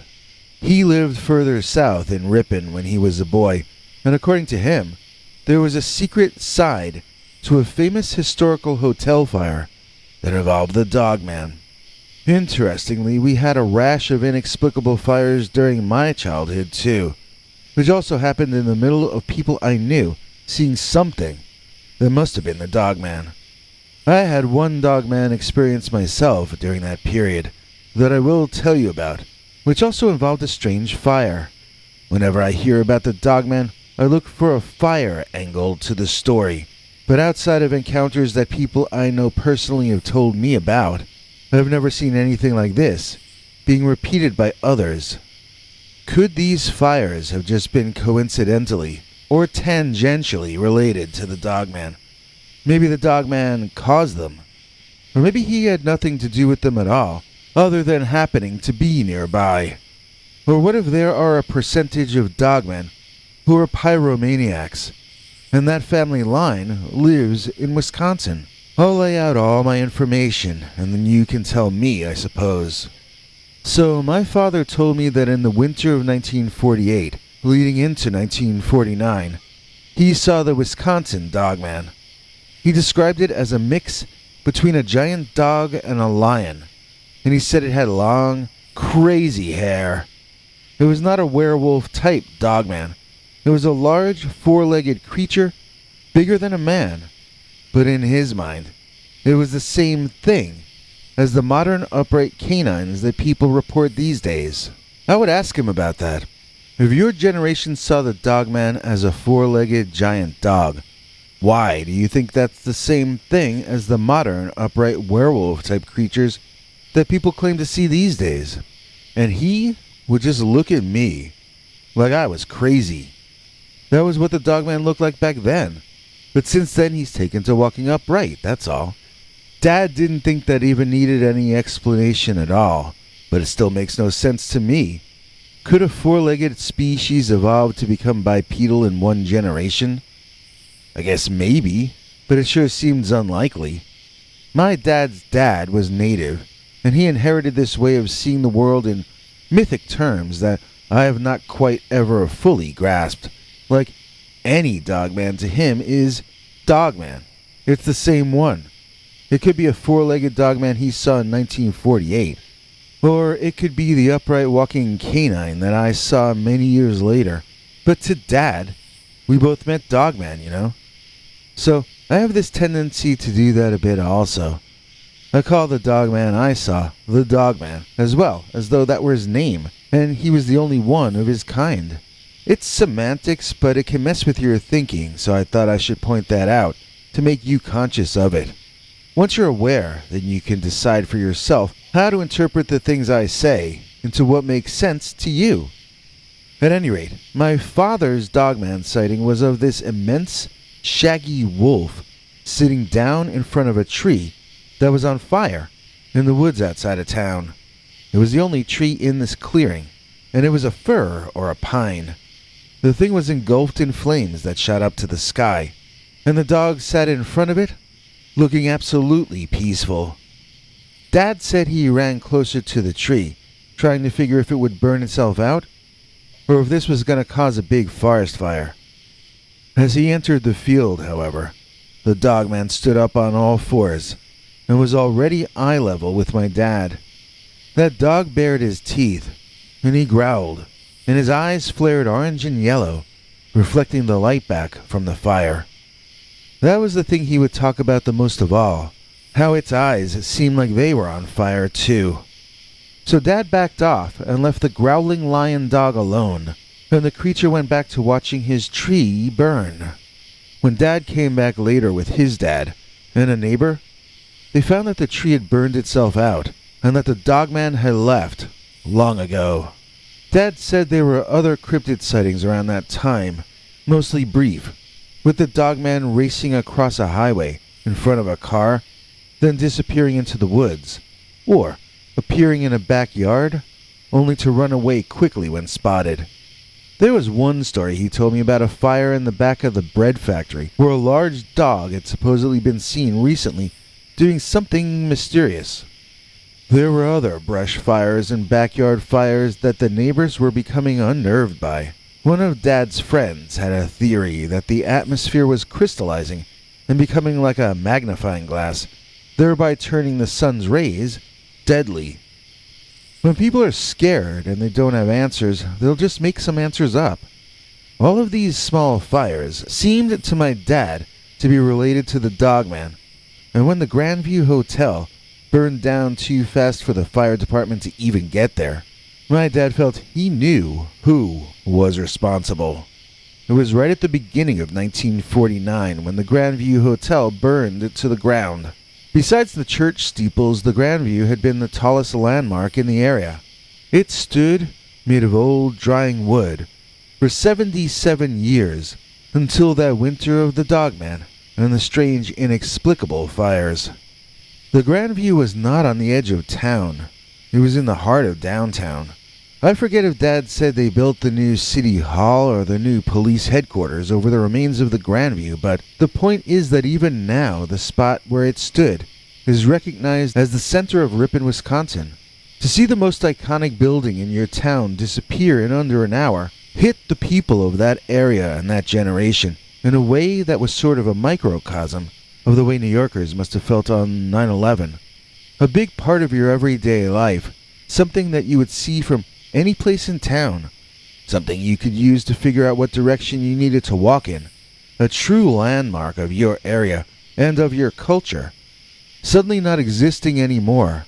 He lived further south in Ripon when he was a boy, and according to him, there was a secret side to a famous historical hotel fire that involved the Dogman. Interestingly, we had a rash of inexplicable fires during my childhood too, which also happened in the middle of people I knew seeing something that must have been the Dogman. I had one Dogman experience myself during that period that I will tell you about, which also involved a strange fire. Whenever I hear about the Dogman, I look for a fire angle to the story, but outside of encounters that people I know personally have told me about, I've never seen anything like this being repeated by others. Could these fires have just been coincidentally or tangentially related to the Dogman? Maybe the Dogman caused them, or maybe he had nothing to do with them at all, other than happening to be nearby. Or what if there are a percentage of Dogmen who are pyromaniacs, and that family line lives in Wisconsin? I'll lay out all my information, and then you can tell me, I suppose. So, my father told me that in the winter of 1948, leading into 1949, he saw the Wisconsin Dogman. He described it as a mix between a giant dog and a lion, and he said it had long, crazy hair. It was not a werewolf-type Dogman. It was a large, four-legged creature, bigger than a man. But in his mind, it was the same thing as the modern upright canines that people report these days. I would ask him about that. If your generation saw the Dogman as a four-legged giant dog, why do you think that's the same thing as the modern upright werewolf-type creatures that people claim to see these days? And he would just look at me like I was crazy. That was what the Dogman looked like back then. But since then, he's taken to walking upright, that's all. Dad didn't think that even needed any explanation at all, but it still makes no sense to me. Could a four-legged species evolve to become bipedal in one generation? I guess maybe, but it sure seems unlikely. My dad's dad was native, and he inherited this way of seeing the world in mythic terms that I have not quite ever fully grasped. Like, any Dogman to him is Dogman. It's the same one. It could be a four-legged Dogman he saw in 1948, or it could be the upright walking canine that I saw many years later. But to Dad, we both met Dogman, you know? So, I have this tendency to do that a bit also. I call the Dogman I saw the Dogman, as well, as though that were his name, and he was the only one of his kind. It's semantics, but it can mess with your thinking, so I thought I should point that out to make you conscious of it. Once you're aware, then you can decide for yourself how to interpret the things I say into what makes sense to you. At any rate, my father's Dogman sighting was of this immense, shaggy wolf sitting down in front of a tree that was on fire in the woods outside of town. It was the only tree in this clearing, and it was a fir or a pine. The thing was engulfed in flames that shot up to the sky, and the dog sat in front of it, looking absolutely peaceful. Dad said he ran closer to the tree, trying to figure if it would burn itself out, or if this was going to cause a big forest fire. As he entered the field, however, the Dogman stood up on all fours, and was already eye level with my dad. That dog bared his teeth, and he growled, and his eyes flared orange and yellow, reflecting the light back from the fire. That was the thing he would talk about the most of all, how its eyes seemed like they were on fire too. So Dad backed off and left the growling lion dog alone, and the creature went back to watching his tree burn. When Dad came back later with his dad and a neighbor, they found that the tree had burned itself out, and that the Dogman had left long ago. Dad said there were other cryptid sightings around that time, mostly brief, with the Dogman racing across a highway in front of a car, then disappearing into the woods, or appearing in a backyard, only to run away quickly when spotted. There was one story he told me about a fire in the back of the bread factory where a large dog had supposedly been seen recently doing something mysterious. There were other brush fires and backyard fires that the neighbors were becoming unnerved by. One of Dad's friends had a theory that the atmosphere was crystallizing and becoming like a magnifying glass, thereby turning the sun's rays deadly. When people are scared and they don't have answers, they'll just make some answers up. All of these small fires seemed to my dad to be related to the Dogman, and when the Grandview Hotel burned down too fast for the fire department to even get there, my dad felt he knew who was responsible. It was right at the beginning of 1949 when the Grandview Hotel burned to the ground. Besides the church steeples, the Grandview had been the tallest landmark in the area. It stood, made of old drying wood, for 77 years, until that winter of the Dogman and the strange inexplicable fires. The Grandview was not on the edge of town. It was in the heart of downtown. I forget if Dad said they built the new city hall or the new police headquarters over the remains of the Grandview, but the point is that even now the spot where it stood is recognized as the center of Ripon, Wisconsin. To see the most iconic building in your town disappear in under an hour hit the people of that area and that generation in a way that was sort of a microcosm of the way New Yorkers must have felt on 9/11. A big part of your everyday life, something that you would see from any place in town, something you could use to figure out what direction you needed to walk in, a true landmark of your area and of your culture, suddenly not existing anymore.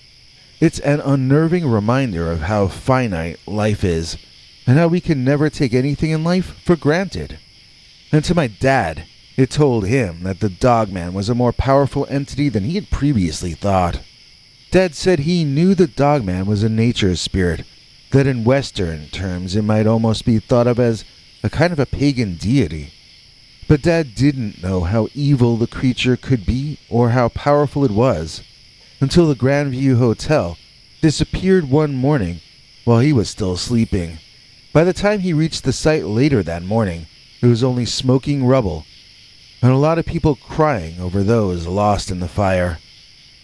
It's an unnerving reminder of how finite life is, and how we can never take anything in life for granted. And to my dad, it told him that the Dogman was a more powerful entity than he had previously thought. Dad said he knew the Dogman was a nature spirit, that in Western terms it might almost be thought of as a kind of a pagan deity. But Dad didn't know how evil the creature could be or how powerful it was, until the Grandview Hotel disappeared one morning while he was still sleeping. By the time he reached the site later that morning, it was only smoking rubble, and a lot of people crying over those lost in the fire.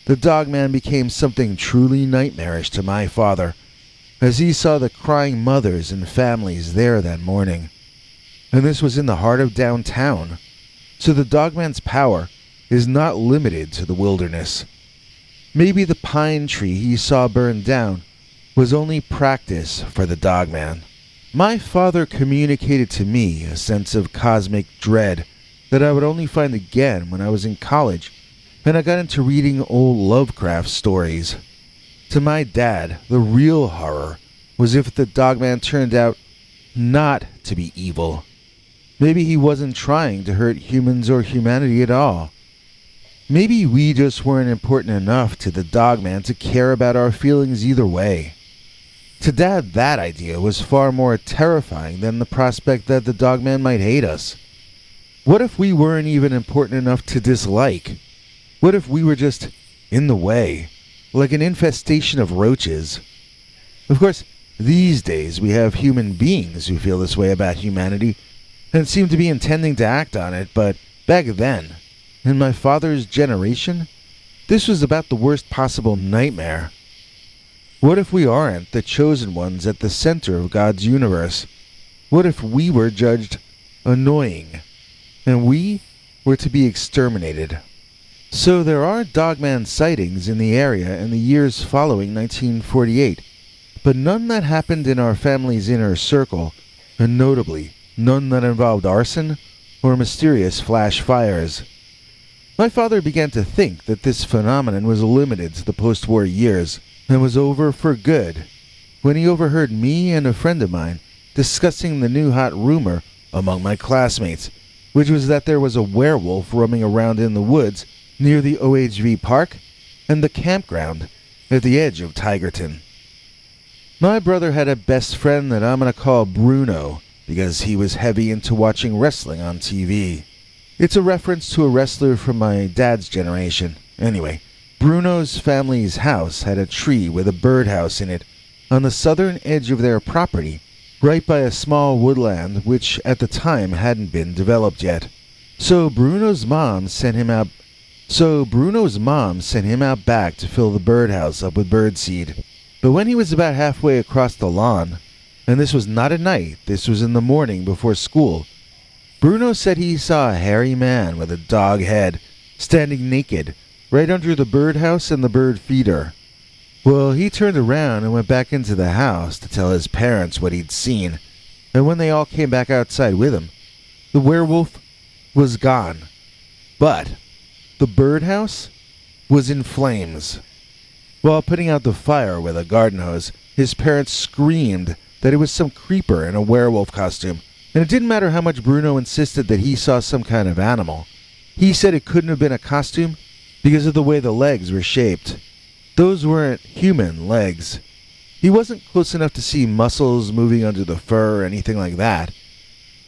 The Dogman became something truly nightmarish to my father, as he saw the crying mothers and families there that morning. And this was in the heart of downtown, so the Dogman's power is not limited to the wilderness. Maybe the pine tree he saw burned down was only practice for the Dogman. My father communicated to me a sense of cosmic dread that I would only find again when I was in college and I got into reading old Lovecraft stories. To my dad, the real horror was if the Dogman turned out not to be evil. Maybe he wasn't trying to hurt humans or humanity at all. Maybe we just weren't important enough to the Dogman to care about our feelings either way. To Dad, that idea was far more terrifying than the prospect that the Dogman might hate us. What if we weren't even important enough to dislike? What if we were just in the way, like an infestation of roaches? Of course, these days we have human beings who feel this way about humanity and seem to be intending to act on it, but back then, in my father's generation, this was about the worst possible nightmare. What if we aren't the chosen ones at the center of God's universe? What if we were judged annoying, and we were to be exterminated? So there are Dogman sightings in the area in the years following 1948, but none that happened in our family's inner circle, and notably, none that involved arson or mysterious flash fires. My father began to think that this phenomenon was limited to the post-war years and was over for good when he overheard me and a friend of mine discussing the new hot rumor among my classmates, which was that there was a werewolf roaming around in the woods near the OHV park and the campground at the edge of Tigerton. My brother had a best friend that I'm going to call Bruno because he was heavy into watching wrestling on TV. It's a reference to a wrestler from my dad's generation. Anyway, Bruno's family's house had a tree with a birdhouse in it on the southern edge of their property right by a small woodland which at the time hadn't been developed yet. So Bruno's mom sent him out back to fill the birdhouse up with birdseed. But when he was about halfway across the lawn, and this was not at night, this was in the morning before school, Bruno said he saw a hairy man with a dog head standing naked right under the birdhouse and the bird feeder. Well, he turned around and went back into the house to tell his parents what he'd seen, and when they all came back outside with him, the werewolf was gone. But the birdhouse was in flames. While putting out the fire with a garden hose, his parents screamed that it was some creeper in a werewolf costume, and it didn't matter how much Bruno insisted that he saw some kind of animal. He said it couldn't have been a costume because of the way the legs were shaped. Those weren't human legs. He wasn't close enough to see muscles moving under the fur or anything like that.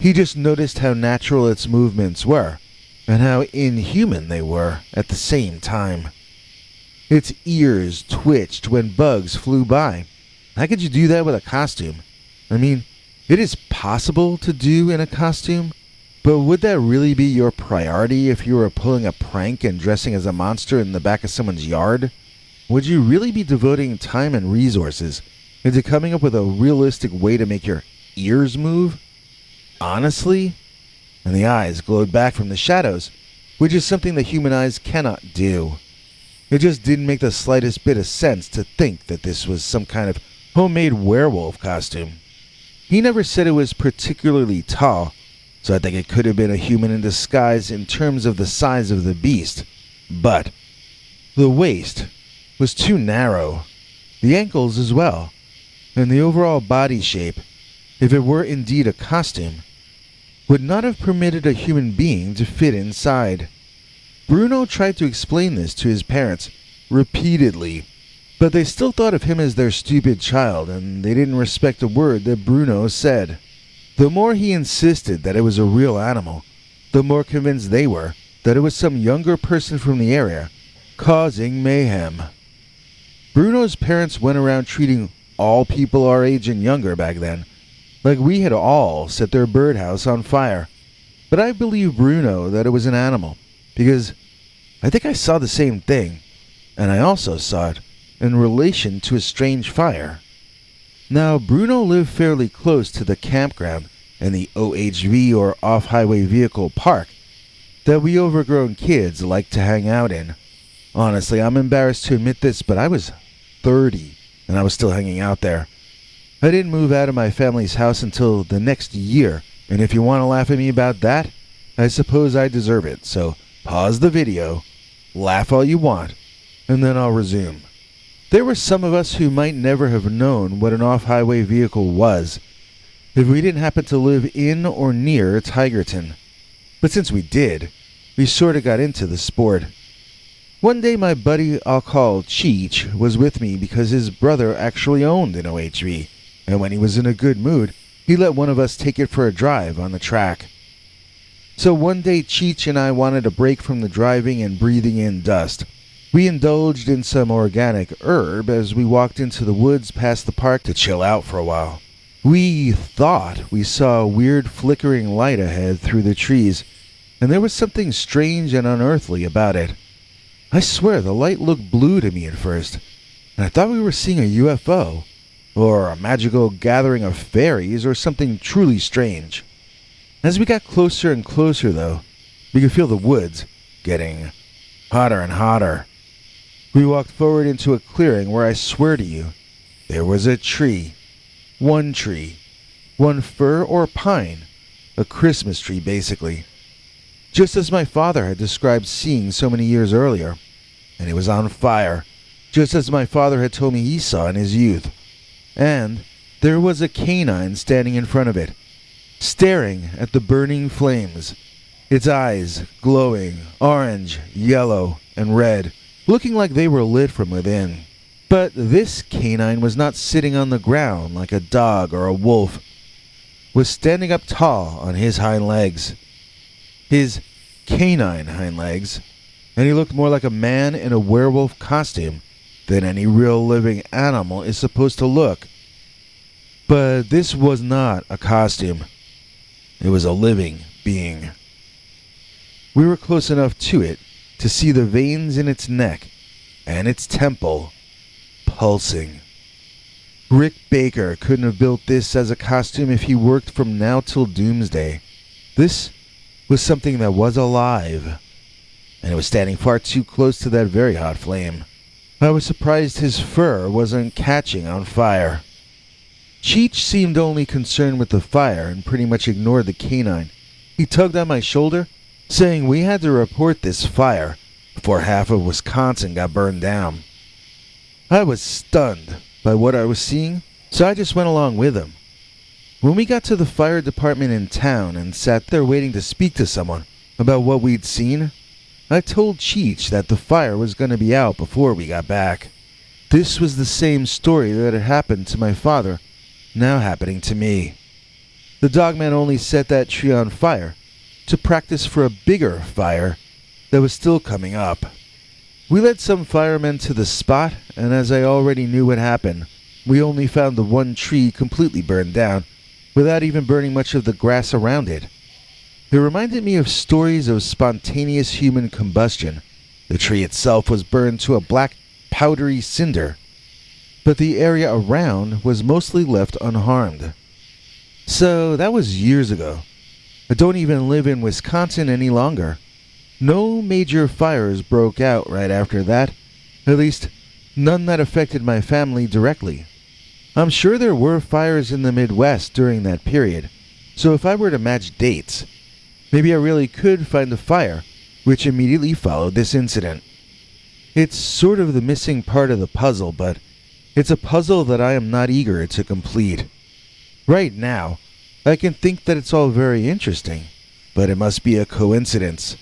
He just noticed how natural its movements were, and how inhuman they were at the same time. Its ears twitched when bugs flew by. How could you do that with a costume? I mean, it is possible to do in a costume, but would that really be your priority if you were pulling a prank and dressing as a monster in the back of someone's yard? Would you really be devoting time and resources into coming up with a realistic way to make your ears move? Honestly? And the eyes glowed back from the shadows, which is something that human eyes cannot do. It just didn't make the slightest bit of sense to think that this was some kind of homemade werewolf costume. He never said it was particularly tall, so I think it could have been a human in disguise in terms of the size of the beast. But the waist was too narrow, the ankles as well, and the overall body shape, if it were indeed a costume, would not have permitted a human being to fit inside. Bruno tried to explain this to his parents repeatedly, but they still thought of him as their stupid child, and they didn't respect a word that Bruno said. The more he insisted that it was a real animal, the more convinced they were that it was some younger person from the area, causing mayhem. Bruno's parents went around treating all people our age and younger back then like we had all set their birdhouse on fire. But I believe Bruno that it was an animal, because I think I saw the same thing, and I also saw it in relation to a strange fire. Now, Bruno lived fairly close to the campground and the OHV or off-highway vehicle park that we overgrown kids like to hang out in. Honestly, I'm embarrassed to admit this, but I was 30 and I was still hanging out there. I didn't move out of my family's house until the next year, and if you want to laugh at me about that, I suppose I deserve it, so pause the video, laugh all you want, and then I'll resume. There were some of us who might never have known what an off-highway vehicle was if we didn't happen to live in or near Tigerton. But since we did, we sort of got into the sport. One day my buddy I'll call Cheech was with me because his brother actually owned an OHV, and when he was in a good mood, he let one of us take it for a drive on the track. So one day Cheech and I wanted a break from the driving and breathing in dust. We indulged in some organic herb as we walked into the woods past the park to chill out for a while. We thought we saw a weird flickering light ahead through the trees, and there was something strange and unearthly about it. I swear the light looked blue to me at first, and I thought we were seeing a UFO, or a magical gathering of fairies, or something truly strange. As we got closer and closer, though, we could feel the woods getting hotter and hotter. We walked forward into a clearing where I swear to you, there was a tree. One tree. One fir or pine. A Christmas tree, basically. Just as my father had described seeing so many years earlier. And it was on fire, just as my father had told me he saw in his youth. And there was a canine standing in front of it, staring at the burning flames, its eyes glowing orange, yellow, and red, looking like they were lit from within. But this canine was not sitting on the ground like a dog or a wolf, was standing up tall on his hind legs. His canine hind legs, and he looked more like a man in a werewolf costume than any real living animal is supposed to look. But this was not a costume. It was a living being. We were close enough to it to see the veins in its neck and its temple pulsing. Rick Baker couldn't have built this as a costume if he worked from now till doomsday. This was something that was alive, and it was standing far too close to that very hot flame. I was surprised his fur wasn't catching on fire. Cheech seemed only concerned with the fire and pretty much ignored the canine. He tugged on my shoulder, saying we had to report this fire before half of Wisconsin got burned down. I was stunned by what I was seeing, so I just went along with him. When we got to the fire department in town and sat there waiting to speak to someone about what we'd seen, I told Cheech that the fire was going to be out before we got back. This was the same story that had happened to my father, now happening to me. The Dogman only set that tree on fire to practice for a bigger fire that was still coming up. We led some firemen to the spot, and as I already knew what happened, we only found the one tree completely burned down, without even burning much of the grass around it. It reminded me of stories of spontaneous human combustion. The tree itself was burned to a black, powdery cinder, but the area around was mostly left unharmed. So that was years ago. I don't even live in Wisconsin any longer. No major fires broke out right after that, at least none that affected my family directly. I'm sure there were fires in the Midwest during that period, so if I were to match dates, maybe I really could find a fire which immediately followed this incident. It's sort of the missing part of the puzzle, but it's a puzzle that I am not eager to complete. Right now, I can think that it's all very interesting, but it must be a coincidence.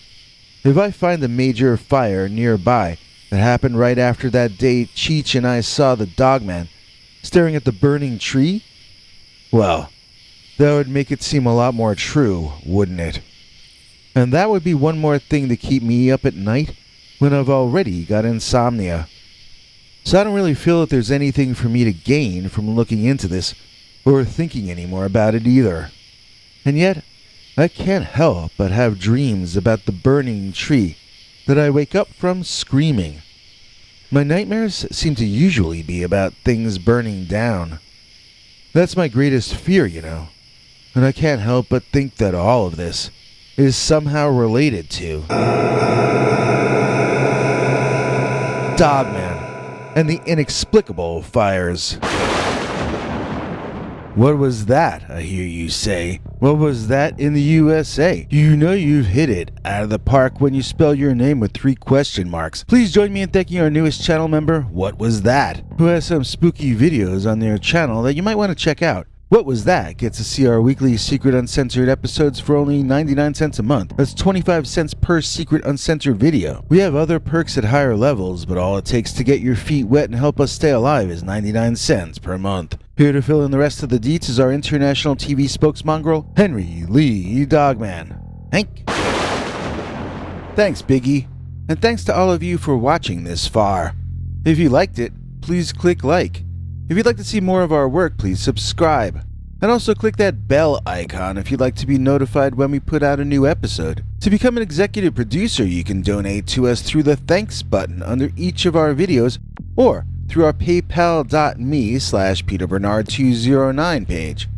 If I find a major fire nearby that happened right after that day Cheech and I saw the Dogman staring at the burning tree, well, that would make it seem a lot more true, wouldn't it? And that would be one more thing to keep me up at night when I've already got insomnia. So I don't really feel that there's anything for me to gain from looking into this or thinking any more about it either. And yet, I can't help but have dreams about the burning tree that I wake up from screaming. My nightmares seem to usually be about things burning down. That's my greatest fear, you know. And I can't help but think that all of this is somehow related to Dogman and the inexplicable fires. What was that, I hear you say? What was that in the USA? You know you've hit it out of the park when you spell your name with 3 question marks. Please join me in thanking our newest channel member, What Was That?, who has some spooky videos on their channel that you might want to check out. What Was That gets to see our weekly secret uncensored episodes for only 99 cents a month. That's 25 cents per secret uncensored video. We have other perks at higher levels, but all it takes to get your feet wet and help us stay alive is 99 cents per month. Here to fill in the rest of the deets is our international TV spokesmongrel, Henry Lee Dogman. Hank. Thanks, Biggie. And thanks to all of you for watching this far. If you liked it, please click like. If you'd like to see more of our work, please subscribe. And also click that bell icon if you'd like to be notified when we put out a new episode. To become an executive producer, you can donate to us through the thanks button under each of our videos or through our paypal.me/PeterBernard209 page.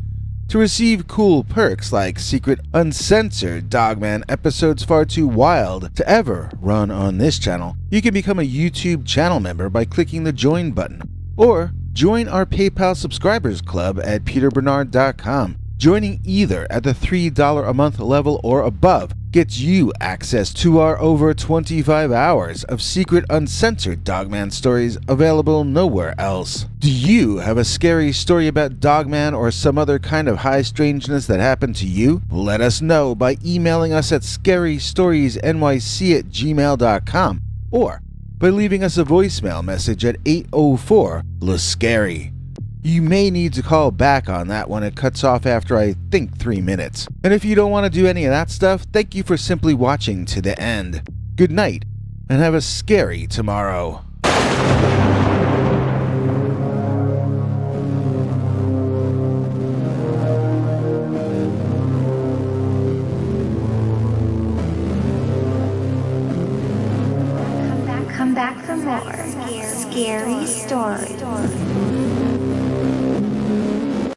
To receive cool perks like secret uncensored Dogman episodes far too wild to ever run on this channel, you can become a YouTube channel member by clicking the join button, or join our PayPal subscribers club at peterbernard.com. Joining either at the $3 a month level or above gets you access to our over 25 hours of secret uncensored Dogman stories available nowhere else. Do you have a scary story about Dogman or some other kind of high strangeness that happened to you? Let us know by emailing us at scarystoriesnyc@gmail.com or by leaving us a voicemail message at 804-LA-SCARY. You may need to call back on that when it cuts off after I think 3 minutes. And if you don't want to do any of that stuff, thank you for simply watching to the end. Good night, and have a scary tomorrow. more scary stories.